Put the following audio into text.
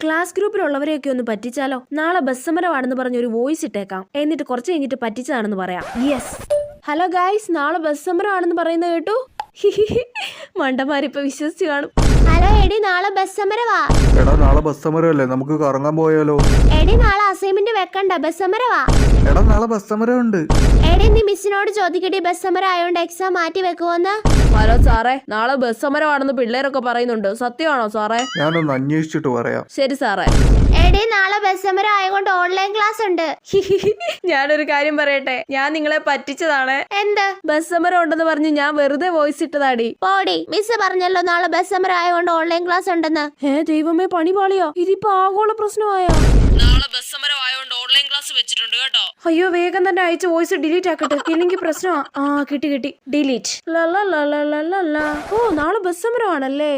Class ഗ്രൂപ്പിലുള്ളവരെയൊക്കെ ഒന്ന് പറ്റിച്ചാലോ? നാളെ bus സമരമാണെന്ന് പറഞ്ഞ ഒരു വോയിസ് ഇട്ടേക്കാം, എന്നിട്ട് കുറച്ച് കഴിഞ്ഞിട്ട് പറ്റിച്ചതാണെന്ന് പറയാം. യെസ്. ഹലോ ഗായ്സ്, നാളെ ബസ് സമരമാണെന്ന് പറയുന്നത് കേട്ടു. മണ്ടന്മാരിപ്പൊ വിശ്വസിച്ച് കാണും. ഹലോ എടി, നാളെ ബസ് സമരവാ. എടാ നാളെ ബസ് സമരമല്ലേ, നമുക്ക് കറങ്ങാൻ പോയാലോ? എടി നാളെ അസൈൻമെന്റ് വെക്കണ്ട, ബസ് സമരവാ. എടാ നാളെ ബസ് സമരം ഉണ്ട്. എടി നീ മിസ്സിനോട് ചോദിക്കടി, ബസ് സമരം ആയോണ്ട് എക്സാം മാറ്റി വെക്കുവോന്ന്. ഹലോ സാറേ, നാളെ ബസ് സമരമാണെന്ന് പിള്ളേരൊക്കെ പറയുന്നുണ്ട്, സത്യമാണോ സാറേ? ഞാനൊന്ന് അന്വേഷിച്ചിട്ട് പറയാം. ശരി സാറേ. എടി നാളെ ബസ് സമരം ആയതുകൊണ്ട് ഓൺലൈൻ ക്ലാസ് ഉണ്ട്. ഞാനൊരു കാര്യം പറയട്ടെ, ഞാൻ നിങ്ങളെ പറ്റിച്ചതാണ്. എന്ത്? ബസ് സമരം ഉണ്ടെന്ന് പറഞ്ഞ് ഞാൻ വെറുതെ വോയിസ് ഇട്ടതാടി. പോടി, മിസ് പറഞ്ഞല്ലോ നാളെ ബസ് സമരം ആയതുകൊണ്ട് ഓൺലൈൻ ക്ലാസ് ഉണ്ടെന്ന്. ദൈവമേ, പണി പാളിയോ? ഇതിപ്പോ ആഗോള പ്രശ്നമായോ? നാളെ ബസ് സമരം ആയതുകൊണ്ട് ഓൺലൈൻ ക്ലാസ് വെച്ചിട്ടുണ്ട് കേട്ടോ. അയ്യോ, വേഗം തന്നെ അയച്ച വോയിസ് ഡിലീറ്റ് ആക്കട്ടെ, ഇല്ലെങ്കിൽ പ്രശ്നമാ. കിട്ടി ഡിലീറ്റ്. ഓ, നാളെ ബസ് സമരമാണല്ലേ.